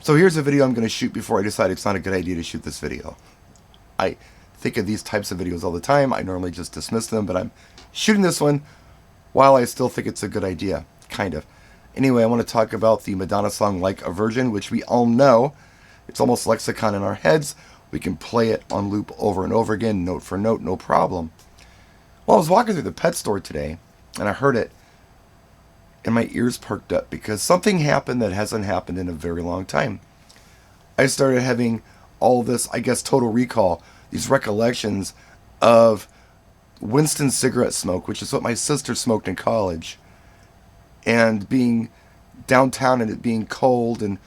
So here's a video I'm going to shoot before I decide it's not a good idea to shoot this video. I think of these types of videos all the time. I normally just dismiss them, but I'm shooting this one while I still think it's a good idea. Kind of. Anyway, I want to talk about the Madonna song Like a Virgin, which we all know. It's almost lexicon in our heads. We can play it on loop over and over again, note for note, no problem. Well, I was walking through the pet store today, and I heard it, and my ears perked up because something happened that hasn't happened in a very long time. I started having all this, I guess, total recall, these recollections of Winston cigarette smoke, which is what my sister smoked in college, and being downtown and it being cold. And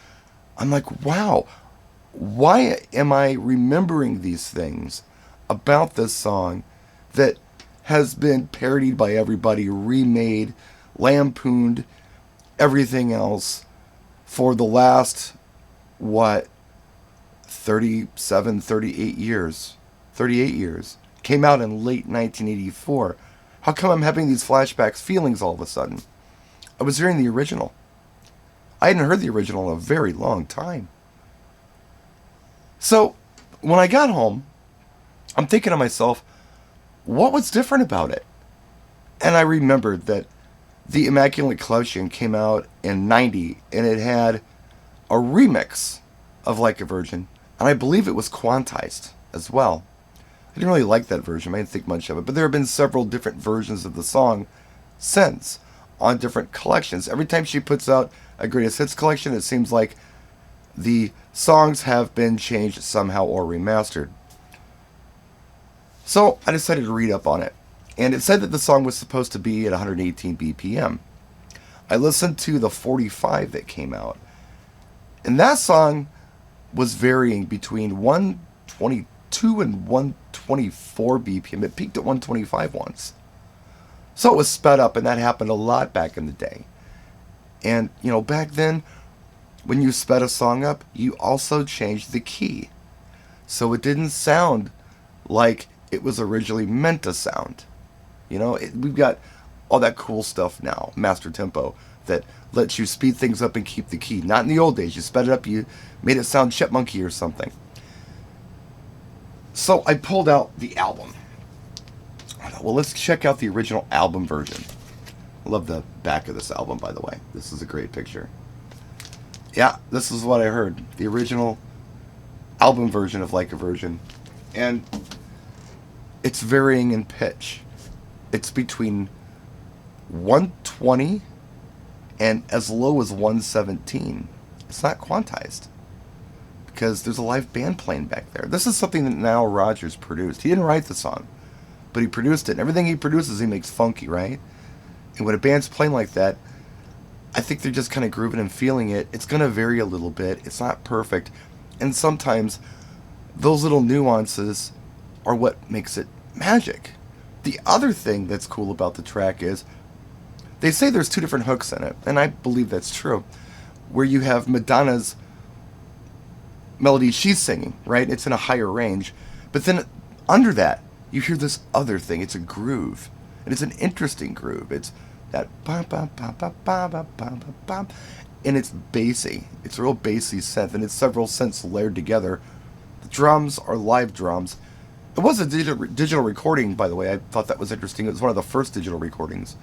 I'm like, wow, why am I remembering these things about this song that has been parodied by everybody, remade, lampooned, everything else for the last, 37, 38 years. 38 years. Came out in late 1984. How come I'm having these flashbacks feelings all of a sudden? I was hearing the original. I hadn't heard the original in a very long time. So, when I got home, I'm thinking to myself, what was different about it? And I remembered that the Immaculate Collection came out in 90, and it had a remix of Like a Virgin, and I believe it was quantized as well. I didn't really like that version. I didn't think much of it, but there have been several different versions of the song since on different collections. Every time she puts out a greatest hits collection, it seems like the songs have been changed somehow or remastered. So I decided to read up on it, and it said that the song was supposed to be at 118 BPM. I listened to the 45 that came out, and that song was varying between 122 and 124 BPM. It peaked at 125 once. So it was sped up, and that happened a lot back in the day. And, back then, when you sped a song up, you also changed the key. So it didn't sound like it was originally meant to sound. We've got all that cool stuff now, master tempo, that lets you speed things up and keep the key. Not in the old days. You sped it up, you made it sound chipmunky or something. So I pulled out the album. Well, let's check out the original album version. I love the back of this album, by the way. This is a great picture. Yeah, this is what I heard. The original album version of Like a Virgin. And it's varying in pitch. It's between 120 and as low as 117. It's not quantized because there's a live band playing back there. This is something that Nile Rodgers produced. He didn't write the song, but he produced it. And everything he produces, he makes funky, right? And when a band's playing like that, I think they're just kind of grooving and feeling it. It's going to vary a little bit. It's not perfect. And sometimes those little nuances are what makes it magic. The other thing that's cool about the track is they say there's two different hooks in it, and I believe that's true, where you have Madonna's melody she's singing, right? It's in a higher range. But then under that, you hear this other thing. It's a groove. And it's an interesting groove. It's that bum bum bum bum bum bum bum bum, and it's bassy. It's a real bassy synth, and it's several synths layered together. The drums are live drums. It was a digital recording, by the way. I thought that was interesting. It was one of the first digital recordings.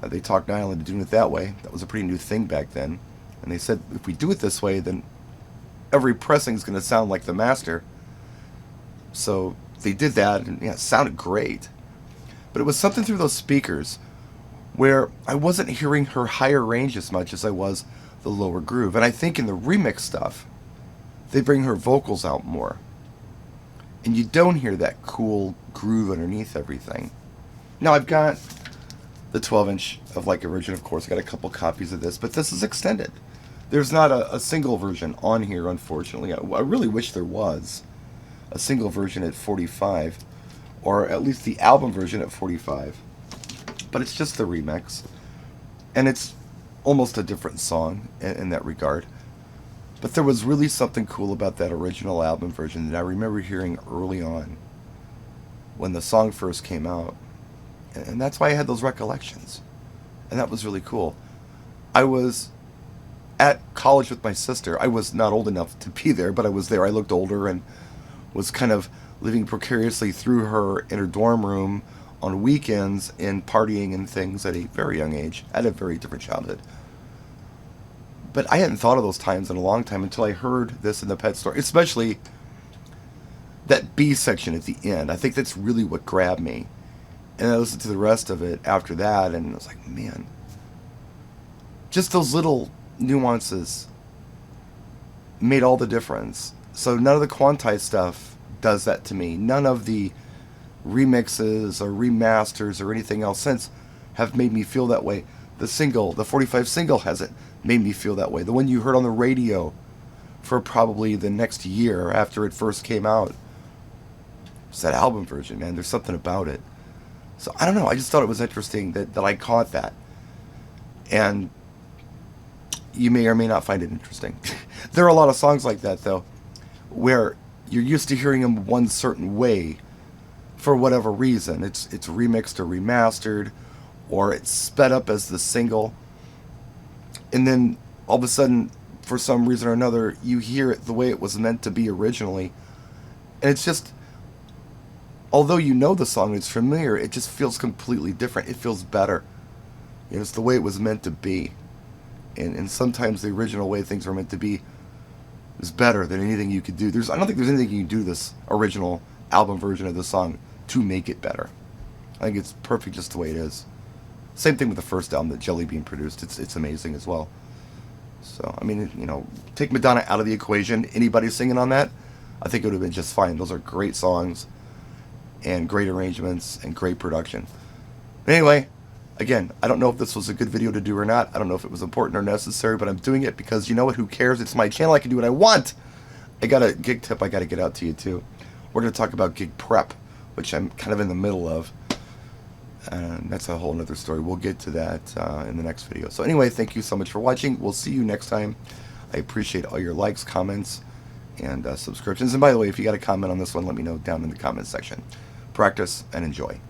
They talked Nile into doing it that way. That was a pretty new thing back then. And they said, if we do it this way, then every pressing is going to sound like the master. So they did that, and it sounded great. But it was something through those speakers where I wasn't hearing her higher range as much as I was the lower groove. And I think in the remix stuff, they bring her vocals out more. And you don't hear that cool groove underneath everything. Now, I've got the 12-inch of Like a Virgin, of course. I got a couple copies of this, but this is extended. There's not a single version on here, unfortunately. I really wish there was a single version at 45, or at least the album version at 45. But it's just the remix, and it's almost a different song in that regard. But there was really something cool about that original album version that I remember hearing early on when the song first came out. And that's why I had those recollections. And that was really cool. I was at college with my sister. I was not old enough to be there, but I was there. I looked older and was kind of living precariously through her in her dorm room on weekends and partying and things at a very young age. I had a very different childhood. But I hadn't thought of those times in a long time until I heard this in the pet store, especially that B section at the end. I think that's really what grabbed me. And I listened to the rest of it after that, and I was like, man, just those little nuances made all the difference. So none of the quantized stuff does that to me. None of the remixes or remasters or anything else since have made me feel that way. The single, the 45 single, hasn't made me feel that way. The one you heard on the radio for probably the next year after it first came out, it's that album version, man. There's something about it. So I don't know. I just thought it was interesting that I caught that. And you may or may not find it interesting. There are a lot of songs like that, though, where you're used to hearing them one certain way for whatever reason. It's remixed or remastered, or it's sped up as the single. And then all of a sudden, for some reason or another, you hear it the way it was meant to be originally. And it's just, although you know the song, it's familiar, it just feels completely different. It feels better. You know, it's the way it was meant to be. And sometimes the original way things were meant to be is better than anything you could do. I don't think there's anything you can do to this original album version of the song to make it better. I think it's perfect just the way it is. Same thing with the first album that Jelly Bean produced. It's amazing as well. So, I mean, you know, take Madonna out of the equation. Anybody singing on that, I think it would have been just fine. Those are great songs and great arrangements and great production. But anyway, again, I don't know if this was a good video to do or not. I don't know if it was important or necessary, but I'm doing it because, you know what, who cares? It's my channel. I can do what I want. I got a gig tip I got to get out to you, too. We're going to talk about gig prep, which I'm kind of in the middle of. And that's a whole other story. We'll get to that in the next video. So anyway, thank you so much for watching. We'll see you next time. I appreciate all your likes, comments, and subscriptions. And by the way, if you got a comment on this one, let me know down in the comment section. Practice and enjoy.